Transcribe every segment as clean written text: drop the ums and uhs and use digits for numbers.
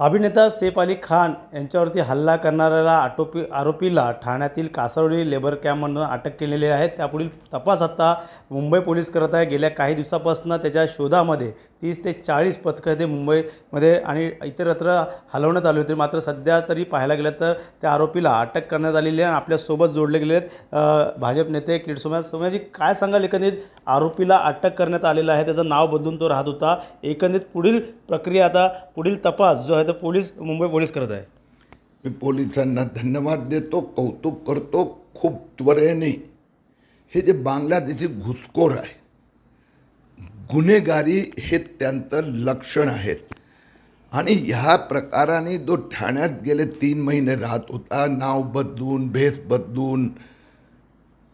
अभिनेता सैफ अली खान यांच्यावरती हल्ला करणाऱ्याला आरोपीला ठाण्यातील कासरवाडी लेबर कॅम्पमधून अटक केलेली आहे। त्यापुढील तपास आता मुंबई पोलीस करत आहे। गेल्या काही दिवसांपासून त्याच्या शोधामध्ये 30 ते 40 पथकं ते मुंबईमध्ये आणि इतरत्र हलवण्यात आली होती। मात्र सध्या तरी पाहायला गेलं तर त्या आरोपीला अटक करण्यात आलेली आहे। आपल्यासोबत जोडले गेले आहेत भाजप नेते किरीट सोमय्याजी, काय सांगाल? एकंदरीत आरोपीला अटक करण्यात आलेलं आहे, त्याचं नाव बदलून तो राहत होता। एकंदरीत पुढील प्रक्रिया, आता पुढील तपास जो आहे तो मुंबई पोलीस करत आहे। मी पोलिसांना धन्यवाद देतो, कौतुक करतो। खूप त्वरेने हे जे बांगलादेशी घुसखोर आहे, गुन्हेगारी हे त्यांचं लक्षण आहे आणि ह्या प्रकाराने जो ठाण्यात गेले 3 महिने राहत होता, नाव बदलून भेस बदलून,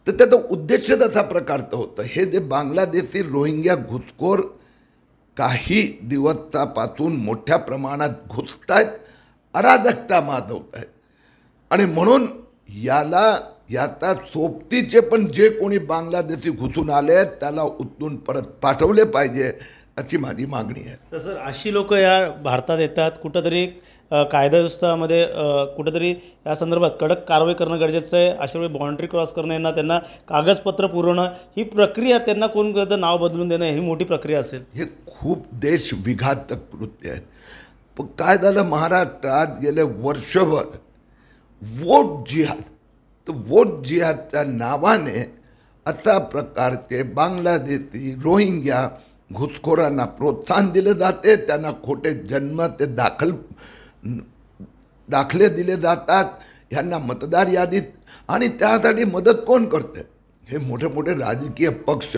तर त्याचा उद्देश असा प्रकारचं होतं। हे जे बांगलादेशी रोहिंग्या घुसखोर काही दिवसापासून मोठ्या प्रमाणात घुसत आहेत, अराजकता माजवत आहेत आणि म्हणून याचा सोबतीचे पण जे कोणी बांगलादेशी घुसून आले आहेत त्याला उचलून परत पाठवले पाहिजे अशी माझी मागणी आहे। तर सर, अशी लोक या भारतात येतात, कुठंतरी कायदा व्यवस्थामध्ये कुठंतरी या संदर्भात कडक कारवाई करणं गरजेचं आहे। अशा वेळी बाउंड्री क्रॉस करणं, यांना त्यांना कागदपत्र पुरवणं, ही प्रक्रिया, त्यांना कोण करतं नाव बदलून देणं, ही मोठी प्रक्रिया असेल। हे खूप देशविघातक कृत्य आहेत। पण काय झालं, महाराष्ट्रात गेले वर्षभर वोट जिहाद, तर वोट जिहादच्या नावाने अशा प्रकारचे बांगलादेशी रोहिंग्या घुसखोरांना प्रोत्साहन दिले जाते, त्यांना खोटे जन्म ते दाखले दिले जातात, ह्यांना मतदार यादीत, आणि त्यासाठी मदत कोण करते? हे मोठे मोठे राजकीय पक्ष।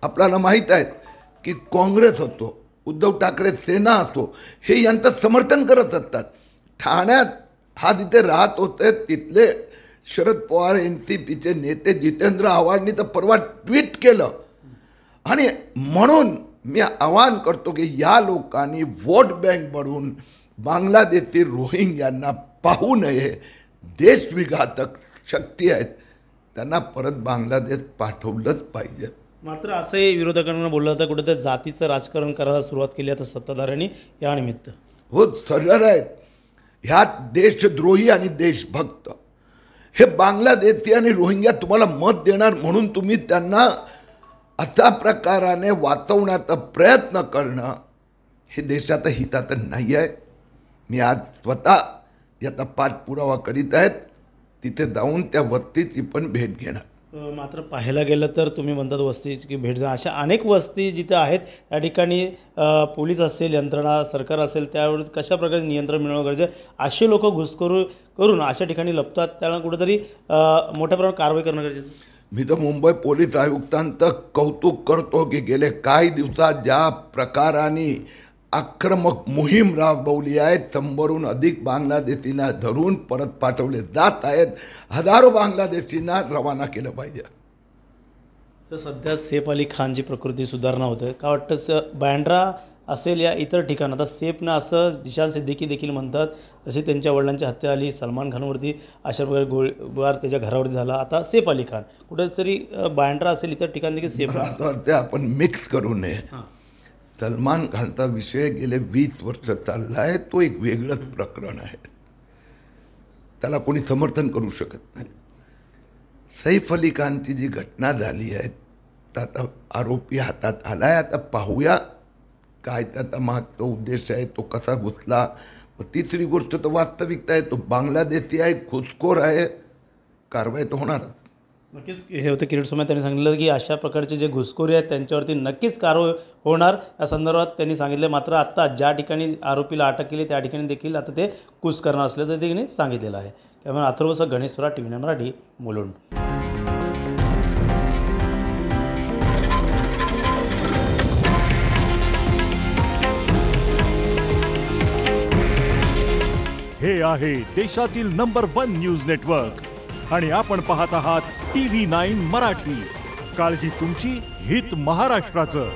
आपल्याला माहीत आहे की काँग्रेस असो, उद्धव ठाकरे सेना असो, हे यांचं समर्थन करत असतात। ठाण्यात हा जिथे राहत होते तिथले शरद पवार NCPचे नेते जितेंद्र आव्हाडांनी तर परवा ट्विट केलं आणि म्हणून मी आवाहन करतो की या लोकांनी वोट बँक बनवून बांगलादेशी रोहिंग्यांना पाहू नये। देशविघातक शक्ती आहेत, त्यांना परत बांगलादेश पाठवलंच पाहिजे। मात्र असंही विरोधकांना बोललं जातं कुठेतरी जातीचं राजकारण करायला सुरुवात केली आता सत्ताधाऱ्यांनी या निमित्त। हो, सरळ आहेत ह्यात देशद्रोही आणि देशभक्त। हे बांगलादेशी आणि रोहिंग्या तुम्हाला मत देणार म्हणून तुम्ही त्यांना अशा प्रकाराने वाचवण्याचा प्रयत्न करणं हे देशाचं हिताचं नाही आहे। मी आज स्वतः याचा पाठपुरावा करीत आहेत, तिथे जाऊन त्या वस्तीची पण भेट घेणार। मात्र पाहायला गेलं तर तुम्ही म्हणतात वस्तीची भेट जा, अशा अनेक वस्ती जिथे आहेत त्या ठिकाणी पोलीस असेल, यंत्रणा सरकार असेल, त्यावर कशा प्रकारे नियंत्रण मिळवणं गरजेचं। असे लोक घुसखोरी करून अशा ठिकाणी लपतात, त्याला कुठेतरी मोठ्या प्रमाणात कारवाई करणं गरजेचं। मी तर मुंबई पोलीस आयुक्तांचं कौतुक करतो की गेले काही दिवसात ज्या प्रकाराने आक्रमक मोहीम राबवली आहे, 100हून अधिक बांगलादेशींना धरून परत पाठवले जात आहेत। हजारो बांगलादेशींना रवाना केलं पाहिजे। तर सध्या सैफ अली खानची प्रकृती सुधारणा होते का वाटतं? बँड्रा असेल या इतर ठिकाण, आता सैफनं असं जिशान सिद्दीकी देखील म्हणतात, जशी त्यांच्या वडिलांची हत्या आली, सलमान खानवरती अशा प्रकारे गोळीबार त्याच्या घरावरती झाला, आता सैफ अली खान कुठेतरी बँड्रा असेल इतर ठिकाणी देखील सैफ ते आपण मिक्स करू नये। सलमान खानचा विषय गेले 20 वर्ष चालला आहे, तो एक वेगळंच प्रकरण आहे, त्याला कोणी समर्थन करू शकत नाही। सैफ अली खानची जी घटना झाली आहे, आता आरोपी हातात आला आहे, आता पाहूया काय त्याचा मागचा उद्देश आहे, तो कसा घुसला। तिसरी गोष्ट तर वास्तविकता आहे, तो बांगलादेशी आहे, घुसखोर आहे, कारवाई तर होणार। नक्कीच हे होतं किरीट सोमय्या, त्यांनी सांगितलं की अशा प्रकारचे जे घुसखोरी आहेत त्यांच्यावरती नक्कीच कारवाई होणार या संदर्भात त्यांनी सांगितले। मात्र आता ज्या ठिकाणी आरोपीला अटक केली त्या ठिकाणी देखील आता ते कूच करणार असल्याचं त्यांनी सांगितलेलं आहे। त्यामुळे अथर्व गणेश स्वरा, TV9 मराठी, मुलुंड। हे आहे देशातील नंबर 1 न्यूज नेटवर्क आणि आपण पाहत आहात TV9 मराठी। काळजी तुमची, हित महाराष्ट्राचं।